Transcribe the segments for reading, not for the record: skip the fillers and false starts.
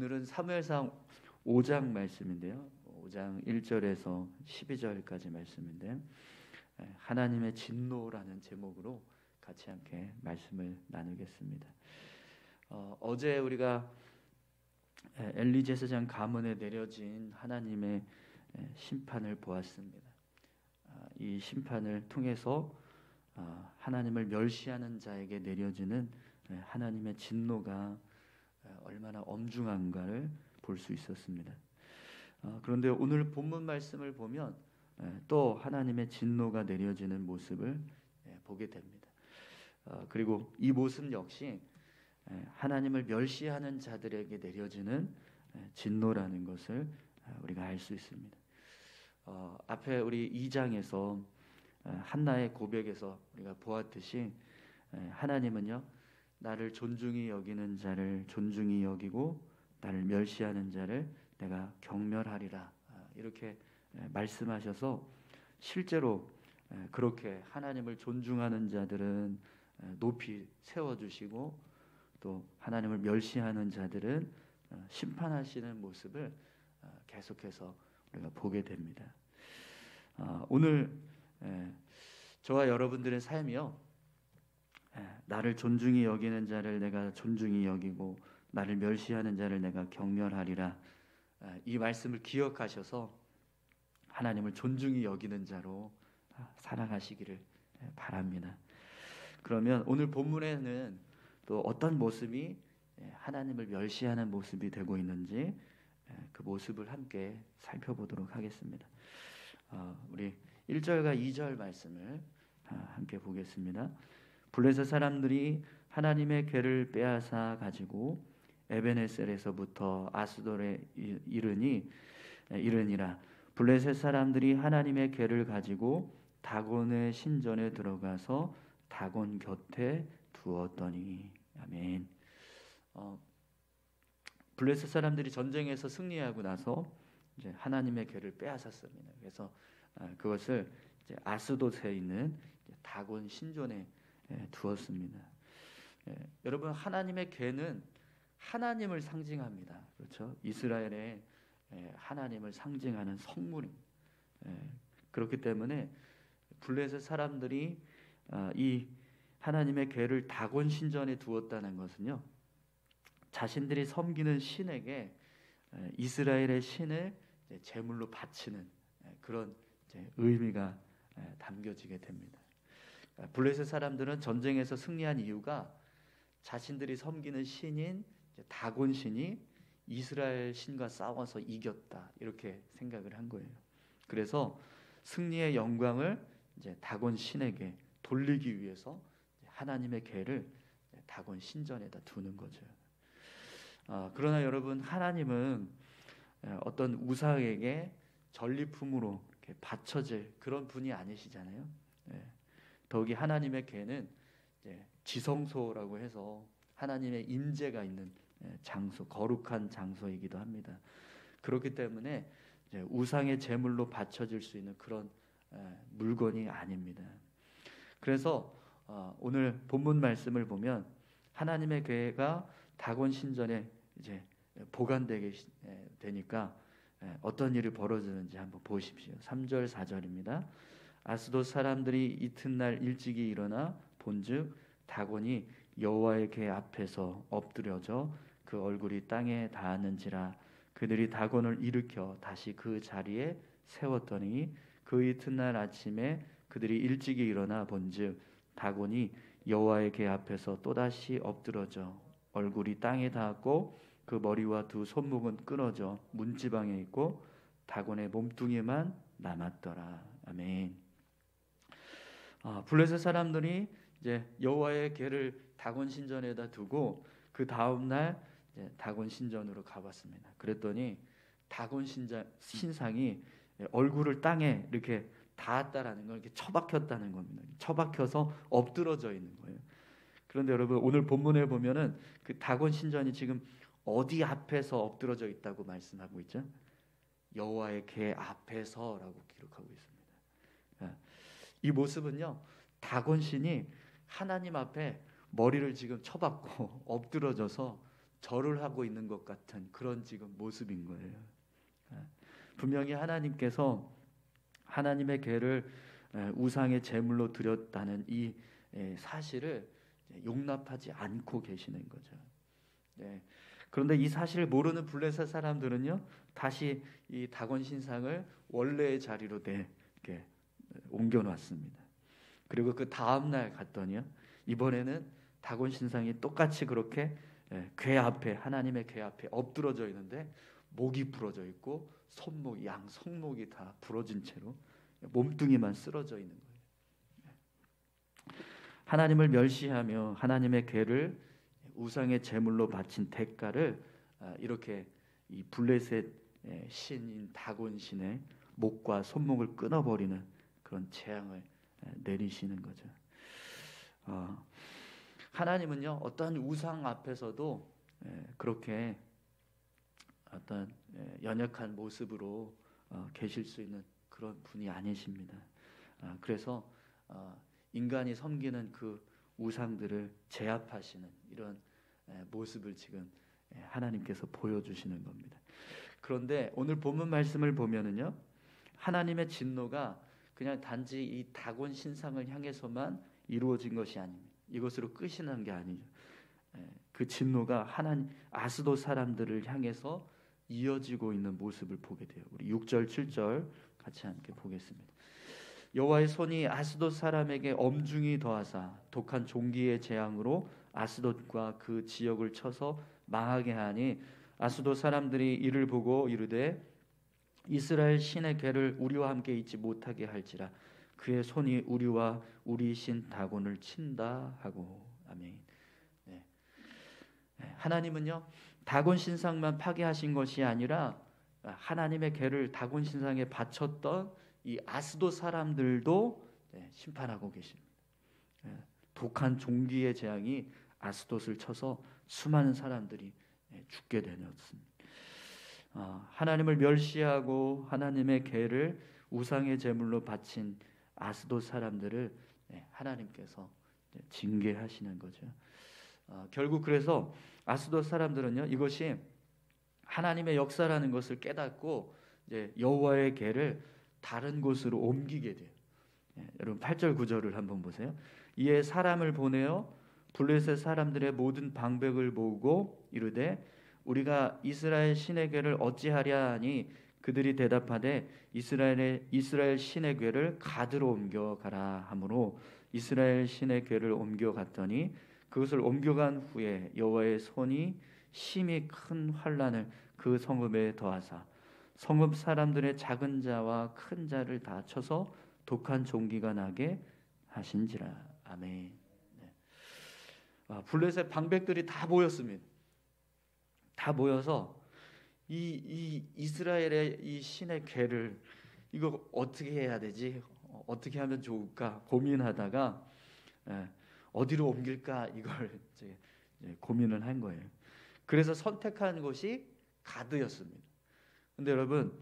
오늘은 사무엘상 5장 말씀인데요. 5장 1절에서 12절까지 말씀인데 하나님의 진노라는 제목으로 같이 함께 말씀을 나누겠습니다. 어제 우리가 엘리 제사장 가문에 내려진 하나님의 심판을 보았습니다. 이 심판을 통해서 하나님을 멸시하는 자에게 내려지는 하나님의 진노가 얼마나 엄중한가를 볼 수 있었습니다. 그런데 오늘 본문 말씀을 보면 또 하나님의 진노가 내려지는 모습을 보게 됩니다. 그리고 이 모습 역시 하나님을 멸시하는 자들에게 내려지는 진노라는 것을 우리가 알 수 있습니다. 앞에 우리 2장에서 한나의 고백에서 우리가 보았듯이 하나님은요, 나를 존중히 여기는 자를 존중히 여기고 나를 멸시하는 자를 내가 경멸하리라, 이렇게 말씀하셔서 실제로 그렇게 하나님을 존중하는 자들은 높이 세워주시고 또 하나님을 멸시하는 자들은 심판하시는 모습을 계속해서 우리가 보게 됩니다. 오늘 저와 여러분들의 삶이요, 나를 존중히 여기는 자를 내가 존중히 여기고 나를 멸시하는 자를 내가 경멸하리라, 이 말씀을 기억하셔서 하나님을 존중히 여기는 자로 살아가시기를 바랍니다. 그러면 오늘 본문에는 또 어떤 모습이 하나님을 멸시하는 모습이 되고 있는지 그 모습을 함께 살펴보도록 하겠습니다. 우리 1절과 2절 말씀을 함께 보겠습니다. 블레셋 사람들이 하나님의 궤를 빼앗아 가지고 에베네셀에서부터 아스돌에 이르니라. 블레셋 사람들이 하나님의 궤를 가지고 다곤의 신전에 들어가서 다곤 곁에 두었더니. 아멘. 블레셋 사람들이 전쟁에서 승리하고 나서 이제 하나님의 궤를 빼앗았습니다. 그래서 그것을 이제 아스돗에 있는 다곤 신전에 두었습니다. 여러분, 하나님의 궤는 하나님을 상징합니다. 그렇죠? 이스라엘의 하나님을 상징하는 성물입니다. 그렇기 때문에 블레셋 사람들이 이 하나님의 궤를 다곤 신전에 두었다는 것은요, 자신들이 섬기는 신에게 이스라엘의 신을 제물로 바치는 그런 의미가 담겨지게 됩니다. 블레셋 사람들은 전쟁에서 승리한 이유가 자신들이 섬기는 신인 다곤 신이 이스라엘 신과 싸워서 이겼다, 이렇게 생각을 한 거예요. 그래서 승리의 영광을 이제 다곤 신에게 돌리기 위해서 하나님의 궤를 다곤 신전에다 두는 거죠. 그러나 여러분, 하나님은 어떤 우상에게 전리품으로 이렇게 바쳐질 그런 분이 아니시잖아요. 더욱이 하나님의 궤는 지성소라고 해서 하나님의 임재가 있는 장소, 거룩한 장소이기도 합니다. 그렇기 때문에 우상의 제물로 바쳐질 수 있는 그런 물건이 아닙니다. 그래서 오늘 본문 말씀을 보면 하나님의 궤가 다곤 신전에 이제 보관되게 되니까 어떤 일이 벌어지는지 한번 보십시오. 3절 4절입니다. 아스돗 사람들이 이튿날 일찍이 일어나 본즉 다곤이 여호와의 궤 앞에서 엎드려져 그 얼굴이 땅에 닿았는지라. 그들이 다곤을 일으켜 다시 그 자리에 세웠더니 그 이튿날 아침에 그들이 일찍이 일어나 본즉 다곤이 여호와의 궤 앞에서 또다시 엎드러져 얼굴이 땅에 닿았고 그 머리와 두 손목은 끊어져 문지방에 있고 다곤의 몸뚱이만 남았더라. 아멘. 블레셋 사람들이 이제 여호와의 궤를 다곤 신전에다 두고 그 다음 날 다곤 신전으로 가봤습니다. 그랬더니 다곤 신상이 얼굴을 땅에 이렇게 닿았다라는 걸, 이렇게 처박혔다는 겁니다. 처박혀서 엎드러져 있는 거예요. 그런데 여러분, 오늘 본문에 보면은 그 다곤 신전이 지금 어디 앞에서 엎드러져 있다고 말씀하고 있죠? 여호와의 궤 앞에서라고 기록하고 있습니다. 이 모습은요, 다곤 신이 하나님 앞에 머리를 지금 쳐박고 엎드러져서 절을 하고 있는 것 같은 그런 지금 모습인 거예요. 분명히 하나님께서 하나님의 궤를 우상의 제물로 드렸다는 이 사실을 용납하지 않고 계시는 거죠. 그런데 이 사실을 모르는 블레셋 사람들은요, 다시 이 다곤 신상을 원래의 자리로 이렇게 옮겨놨습니다. 그리고 그 다음 날 갔더니요, 이번에는 다곤 신상이 똑같이 그렇게 궤 앞에, 하나님의 궤 앞에 엎드러져 있는데 목이 부러져 있고 손목, 양 손목이 다 부러진 채로 몸뚱이만 쓰러져 있는 거예요. 하나님을 멸시하며 하나님의 궤를 우상의 제물로 바친 대가를 이렇게 이 블레셋 신인 다곤 신의 목과 손목을 끊어버리는 그런 재앙을 내리시는 거죠. 하나님은요, 어떤 우상 앞에서도 그렇게 어떤 연약한 모습으로 계실 수 있는 그런 분이 아니십니다. 그래서 인간이 섬기는 그 우상들을 제압하시는 이런 모습을 지금 하나님께서 보여주시는 겁니다. 그런데 오늘 본문 말씀을 보면은요, 하나님의 진노가 그냥 단지 이 다곤 신상을 향해서만 이루어진 것이 아닙니다. 이것으로 끝이 난 게 아니죠. 그 진노가 하나님 아스돗 사람들을 향해서 이어지고 있는 모습을 보게 돼요. 우리 6절 7절 같이 함께 보겠습니다. 여호와의 손이 아스돗 사람에게 엄중히 더하사 독한 종기의 재앙으로 아스돗과 그 지역을 쳐서 망하게 하니 아스돗 사람들이 이를 보고 이르되 이스라엘 신의 궤를 우리와 함께 있지 못하게 할지라 그의 손이 우리와 우리 신 다곤을 친다 하고. 아멘. 하나님은요, 다곤 신상만 파괴하신 것이 아니라 하나님의 궤를 다곤 신상에 바쳤던 이 아스돗 사람들도 심판하고 계십니다. 독한 종기의 재앙이 아스돗을 쳐서 수많은 사람들이 죽게 되었습니다. 하나님을 멸시하고 하나님의 궤를 우상의 제물로 바친 아스돗 사람들을 하나님께서 징계하시는 거죠. 결국 그래서 아스돗 사람들은요, 이것이 하나님의 역사라는 것을 깨닫고 이제 여호와의 궤를 다른 곳으로 옮기게 돼요. 여러분 8절 9절을 한번 보세요. 이에 사람을 보내어 블레셋 사람들의 모든 방백을 모으고 이르되 우리가 이스라엘 신의 궤를 어찌하랴 하니 그들이 대답하되 이스라엘 신의 궤를 가드로 옮겨가라 하므로 이스라엘 신의 궤를 옮겨갔더니 그것을 옮겨간 후에 여호와의 손이 심히 큰 환난을 그 성읍에 더하사 성읍 사람들의 작은 자와 큰 자를 다 쳐서 독한 종기가 나게 하신지라. 아멘. 블레셋 방백들이 다 모였습니다. 다 모여서 이 이스라엘의 이 신의 궤를 이거 어떻게 해야 되지? 어떻게 하면 좋을까 고민하다가 어디로 옮길까 이걸 이제 고민을 한 거예요. 그래서 선택한 곳이 가드였습니다. 근데 여러분,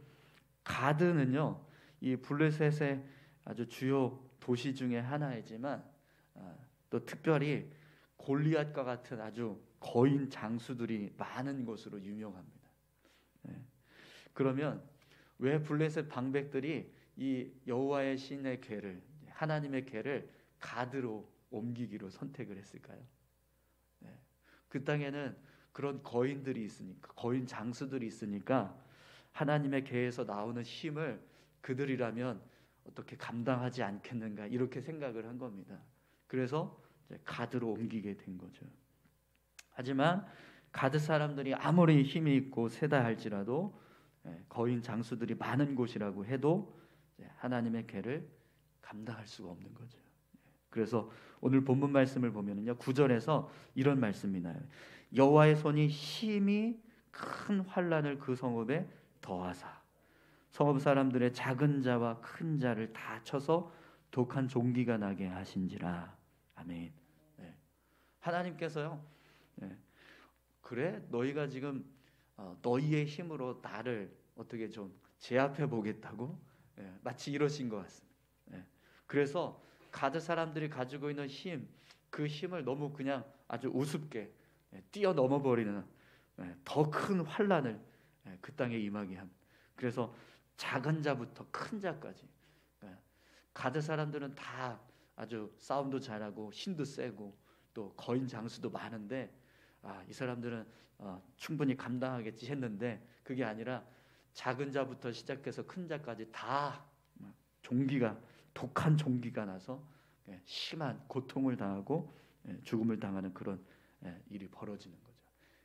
가드는요, 이 블레셋의 아주 주요 도시 중에 하나이지만 또 특별히 골리앗과 같은 아주 거인 장수들이 많은 곳으로 유명합니다. 그러면 왜 블레셋 방백들이 이 여호와의 신의 궤를, 하나님의 궤를 가드로 옮기기로 선택을 했을까요? 그 땅에는 그런 거인들이 있으니까, 거인 장수들이 있으니까 하나님의 궤에서 나오는 힘을 그들이라면 어떻게 감당하지 않겠는가 이렇게 생각을 한 겁니다. 그래서 가드로 옮기게 된 거죠. 하지만 가드 사람들이 아무리 힘이 있고 세다 할지라도 거인 장수들이 많은 곳이라고 해도 하나님의 궤를 감당할 수가 없는 거죠. 그래서 오늘 본문 말씀을 보면은요, 9절에서 이런 말씀이 나요. 여호와의 손이 심히 큰 환난을 그 성읍에 더하사 성읍 사람들의 작은 자와 큰 자를 다 쳐서 독한 종기가 나게 하신지라. 아멘. 하나님께서요, 그래 너희가 지금 너희의 힘으로 나를 어떻게 좀 제압해 보겠다고 마치 이러신 것 같습니다. 그래서 가드 사람들이 가지고 있는 힘, 그 힘을 너무 그냥 아주 우습게 뛰어넘어 버리는 더 큰 환란을 그 땅에 임하게 함. 그래서 작은 자부터 큰 자까지. 가드 사람들은 다 아주 싸움도 잘하고 힘도 세고 또 거인 장수도 많은데 이 사람들은 충분히 감당하겠지 했는데 그게 아니라 작은 자부터 시작해서 큰 자까지 다 종기가 독한 종기가 나서 심한 고통을 당하고 죽음을 당하는 그런 일이 벌어지는 거죠.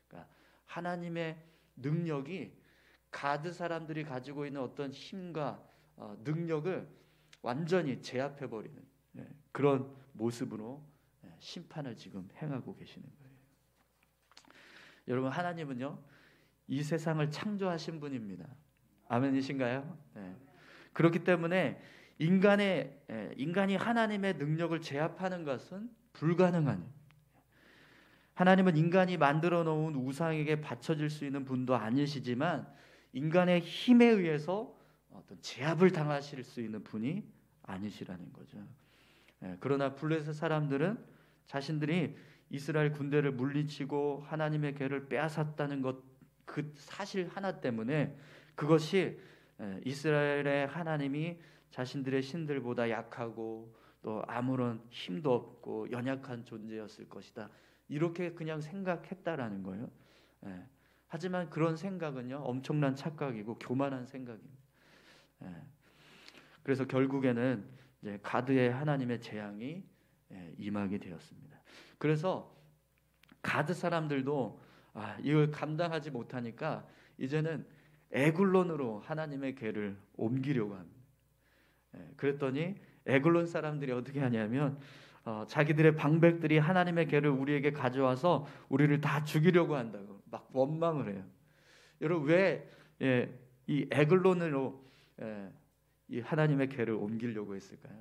그러니까 하나님의 능력이 가드 사람들이 가지고 있는 어떤 힘과 능력을 완전히 제압해 버리는 그런 모습으로 심판을 지금 행하고 계시는 거예요. 여러분, 하나님은요 이 세상을 창조하신 분입니다. 아멘이신가요? 그렇기 때문에 인간이 하나님의 능력을 제압하는 것은 불가능한. 하나님은 인간이 만들어 놓은 우상에게 바쳐질 수 있는 분도 아니시지만 인간의 힘에 의해서 어떤 제압을 당하실 수 있는 분이 아니시라는 거죠. 그러나 블레셋 사람들은 자신들이 이스라엘 군대를 물리치고 하나님의 궤를 빼앗았다는 것 그 사실 하나 때문에 그것이 이스라엘의 하나님이 자신들의 신들보다 약하고 또 아무런 힘도 없고 연약한 존재였을 것이다. 이렇게 그냥 생각했다라는 거예요. 하지만 그런 생각은요 엄청난 착각이고 교만한 생각입니다. 그래서 결국에는 이제 가드의 하나님의 재앙이 임하게 되었습니다. 그래서 가드 사람들도 이걸 감당하지 못하니까 이제는 에글론으로 하나님의 궤를 옮기려고 합니다. 그랬더니 에글론 사람들이 어떻게 하냐면 자기들의 방백들이 하나님의 궤를 우리에게 가져와서 우리를 다 죽이려고 한다고 막 원망을 해요. 여러분 왜 이 에글론으로 이 하나님의 궤를 옮기려고 했을까요?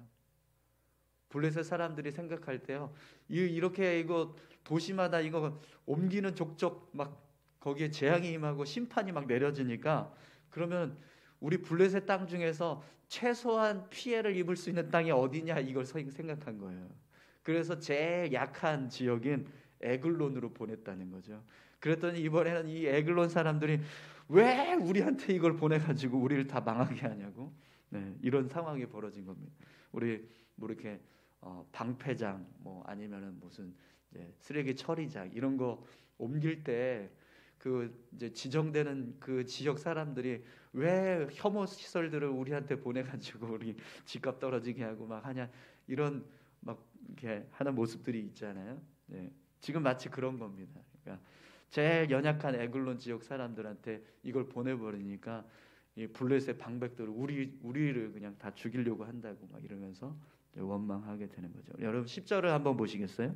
블레셋 사람들이 생각할 때요 이렇게 이거 도시마다 이거 옮기는 족족 막 거기에 재앙이 임하고 심판이 막 내려지니까 그러면 우리 블레셋 땅 중에서 최소한 피해를 입을 수 있는 땅이 어디냐 이걸 생각한 거예요. 그래서 제일 약한 지역인 에글론으로 보냈다는 거죠. 그랬더니 이번에는 이 에글론 사람들이 왜 우리한테 이걸 보내가지고 우리를 다 망하게 하냐고 이런 상황이 벌어진 겁니다. 우리 뭐 이렇게 방패장 뭐 아니면은 무슨 쓰레기 처리장 이런 거 옮길 때 그 이제 지정되는 그 지역 사람들이 왜 혐오 시설들을 우리한테 보내가지고 우리 집값 떨어지게 하고 막 하냐 이런 막 이렇게 하는 모습들이 있잖아요. 지금 마치 그런 겁니다. 그러니까 제일 연약한 에글론 지역 사람들한테 이걸 보내버리니까 이 블레셋 방백들을 우리를 그냥 다 죽이려고 한다고 막 이러면서 원망하게 되는 거죠. 여러분 10절을 한번 보시겠어요?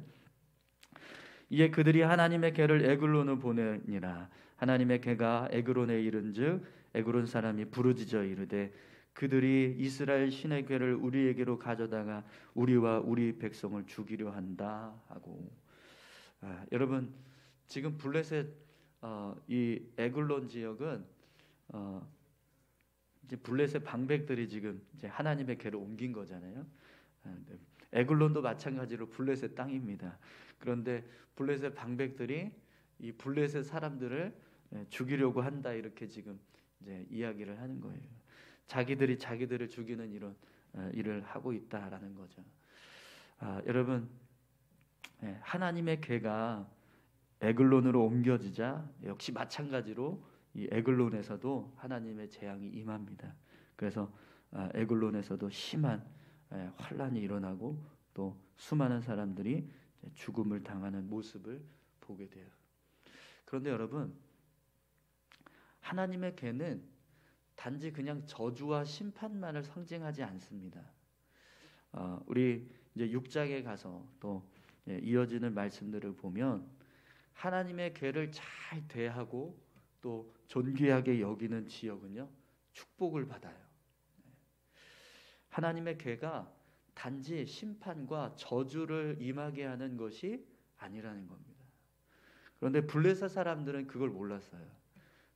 이에 그들이 하나님의 궤를 에글론을 보내니라. 하나님의 궤가 에그론에 이른즉 에그론 사람이 부르짖어 이르되 그들이 이스라엘 신의 궤를 우리에게로 가져다가 우리와 우리 백성을 죽이려 한다 하고. 여러분 지금 블레셋 이 에글론 지역은 이제 블레셋 방백들이 지금 이제 하나님의 궤를 옮긴 거잖아요. 에글론도 마찬가지로 블레셋 땅입니다. 그런데 블레셋 방백들이 이 블레셋 사람들을 죽이려고 한다 이렇게 지금 이제 이야기를 하는 거예요. 자기들이 자기들을 죽이는 이런 일을 하고 있다라는 거죠. 여러분 하나님의 궤가 에글론으로 옮겨지자 역시 마찬가지로 이 에글론에서도 하나님의 재앙이 임합니다. 그래서 에글론에서도 심한 환란이 일어나고 또 수많은 사람들이 죽음을 당하는 모습을 보게 돼요. 그런데 여러분 하나님의 궤는 단지 그냥 저주와 심판만을 상징하지 않습니다. 우리 이제 6장에 가서 또 이어지는 말씀들을 보면 하나님의 궤를 잘 대하고 또 존귀하게 여기는 지역은요 축복을 받아요. 하나님의 궤가 단지 심판과 저주를 임하게 하는 것이 아니라는 겁니다. 그런데 블레셋 사람들은 그걸 몰랐어요.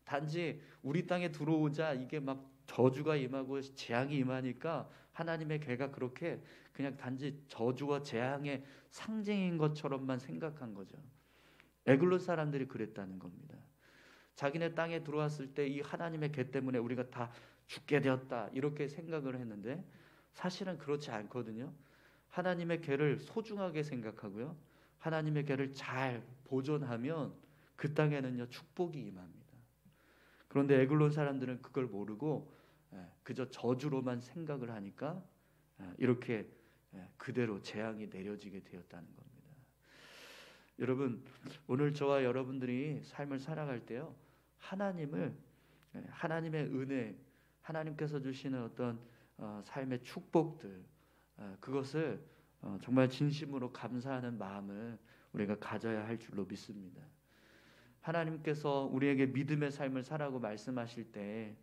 단지 우리 땅에 들어오자 이게 막 저주가 임하고 재앙이 임하니까 하나님의 궤가 그렇게 그냥 단지 저주와 재앙의 상징인 것처럼만 생각한 거죠. 에글론 사람들이 그랬다는 겁니다. 자기네 땅에 들어왔을 때 이 하나님의 궤 때문에 우리가 다 죽게 되었다 이렇게 생각을 했는데 사실은 그렇지 않거든요. 하나님의 궤를 소중하게 생각하고요. 하나님의 궤를 잘 보존하면 그 땅에는요 축복이 임합니다. 그런데 에글론 사람들은 그걸 모르고 그저 저주로만 생각을 하니까 이렇게 그대로 재앙이 내려지게 되었다는 겁니다. 여러분, 오늘 저와 여러분들이 삶을 살아갈 때요, 하나님의 은혜, 하나님께서 주시는 어떤 삶의 축복들, 그것을 정말 진심으로 감사하는 마음을 우리가 가져야 할 줄로 믿습니다. 하나님께서 우리에게 믿음의 삶을 살라고 말씀하실 때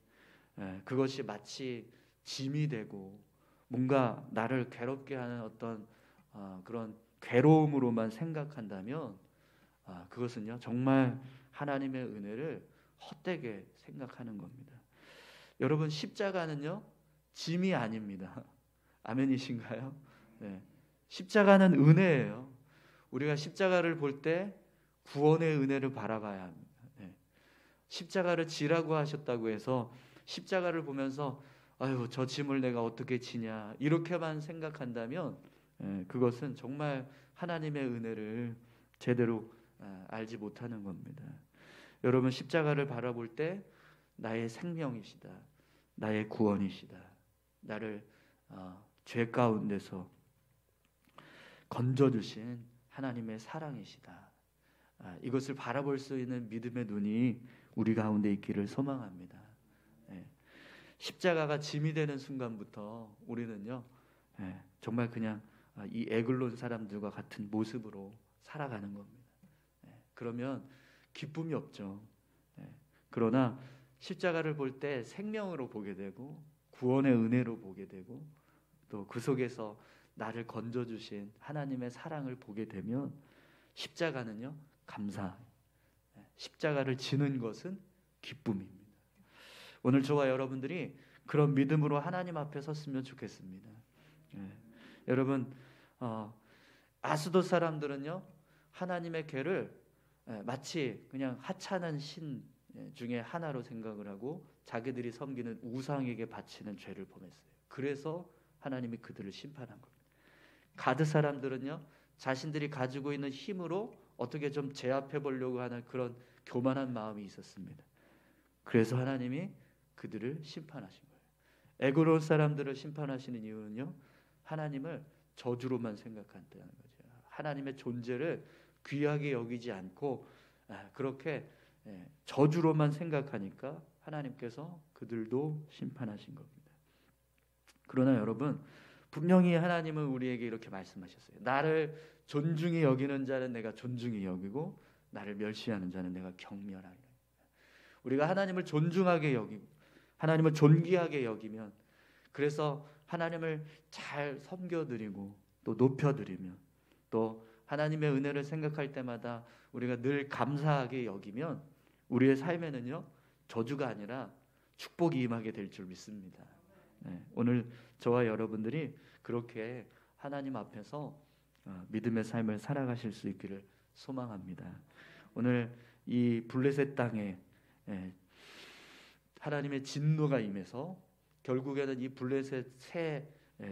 그것이 마치 짐이 되고 뭔가 나를 괴롭게 하는 어떤 그런 괴로움으로만 생각한다면 그것은요 정말 하나님의 은혜를 헛되게 생각하는 겁니다. 여러분, 십자가는요 짐이 아닙니다. 아멘이신가요? 네. 십자가는 은혜예요. 우리가 십자가를 볼 때 구원의 은혜를 바라봐야 합니다. 네. 십자가를 지라고 하셨다고 해서 십자가를 보면서 아유 저 짐을 내가 어떻게 지냐 이렇게만 생각한다면 그것은 정말 하나님의 은혜를 제대로 알지 못하는 겁니다. 여러분, 십자가를 바라볼 때 나의 생명이시다, 나의 구원이시다, 나를 죄 가운데서 건져주신 하나님의 사랑이시다, 이것을 바라볼 수 있는 믿음의 눈이 우리 가운데 있기를 소망합니다. 십자가가 짐이 되는 순간부터 우리는요 정말 그냥 이 에글론 사람들과 같은 모습으로 살아가는 겁니다. 그러면 기쁨이 없죠. 그러나 십자가를 볼 때 생명으로 보게 되고 구원의 은혜로 보게 되고 또 그 속에서 나를 건져주신 하나님의 사랑을 보게 되면 십자가는요 감사, 십자가를 지는 것은 기쁨입니다. 오늘 저와 여러분들이 그런 믿음으로 하나님 앞에 섰으면 좋겠습니다. 여러분, 아스돗 사람들은요 하나님의 궤를 마치 그냥 하찮은 신 중에 하나로 생각을 하고 자기들이 섬기는 우상에게 바치는 죄를 범했어요. 그래서 하나님이 그들을 심판한 겁니다. 가드 사람들은요 자신들이 가지고 있는 힘으로 어떻게 좀 제압해 보려고 하는 그런 교만한 마음이 있었습니다. 그래서 하나님이 그들을 심판하신 거예요. 에그론 사람들을 심판하시는 이유는요 하나님을 저주로만 생각한다는 거죠. 하나님의 존재를 귀하게 여기지 않고 그렇게 저주로만 생각하니까 하나님께서 그들도 심판하신 겁니다. 그러나 여러분, 분명히 하나님은 우리에게 이렇게 말씀하셨어요. 나를 존중히 여기는 자는 내가 존중히 여기고 나를 멸시하는 자는 내가 경멸하리라. 우리가 하나님을 존중하게 여기고 하나님을 존귀하게 여기면, 그래서 하나님을 잘 섬겨드리고 또 높여드리면, 또 하나님의 은혜를 생각할 때마다 우리가 늘 감사하게 여기면 우리의 삶에는요 저주가 아니라 축복이 임하게 될 줄 믿습니다. 오늘 저와 여러분들이 그렇게 하나님 앞에서 믿음의 삶을 살아가실 수 있기를 소망합니다. 오늘 이 블레셋 땅에 하나님의 진노가 임해서 결국에는 이 블레셋 새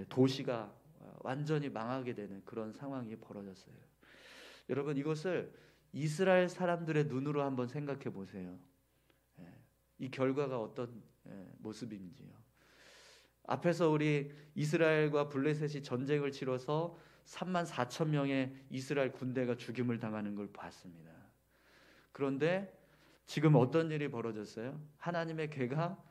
도시가 완전히 망하게 되는 그런 상황이 벌어졌어요. 여러분, 이것을 이스라엘 사람들의 눈으로 한번 생각해 보세요. 이 결과가 어떤 모습인지요. 앞에서 우리 이스라엘과 블레셋이 전쟁을 치러서 34,000명의 이스라엘 군대가 죽임을 당하는 걸 봤습니다. 그런데 지금 어떤 일이 벌어졌어요? 하나님의 궤가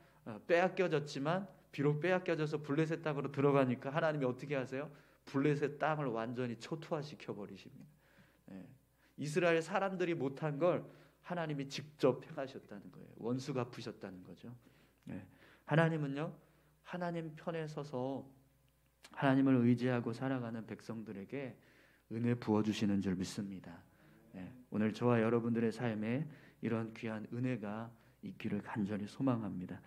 빼앗겨졌지만, 비록 빼앗겨져서 블레셋 땅으로 들어가니까 하나님이 어떻게 하세요? 블레셋 땅을 완전히 초토화시켜 버리십니다. 이스라엘 사람들이 못한 걸 하나님이 직접 행하셨다는 거예요. 원수 갚으셨다는 거죠. 하나님은요 하나님 편에 서서 하나님을 의지하고 살아가는 백성들에게 은혜 부어주시는 줄 믿습니다. 오늘 저와 여러분들의 삶에 이런 귀한 은혜가 있기를 간절히 소망합니다.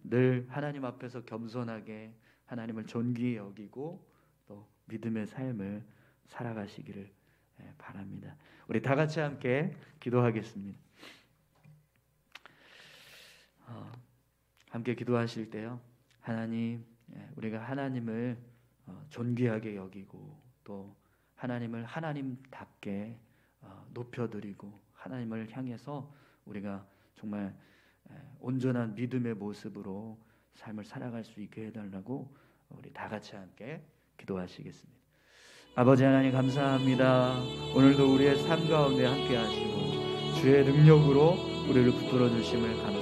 늘 하나님 앞에서 겸손하게 하나님을 존귀히 여기고 또 믿음의 삶을 살아가시기를 바랍니다. 우리 다 같이 함께 기도하겠습니다. 함께 기도하실 때요, 하나님, 우리가 하나님을 존귀하게 여기고 또 하나님을 하나님답게 높여드리고 하나님을 향해서 우리가 정말 온전한 믿음의 모습으로 삶을 살아갈 수 있게 해달라고 우리 다 같이 함께 기도하시겠습니다. 아버지 하나님 감사합니다. 오늘도 우리의 삶 가운데 함께 하시고 주의 능력으로 우리를 붙들어 주심을 감사합니다.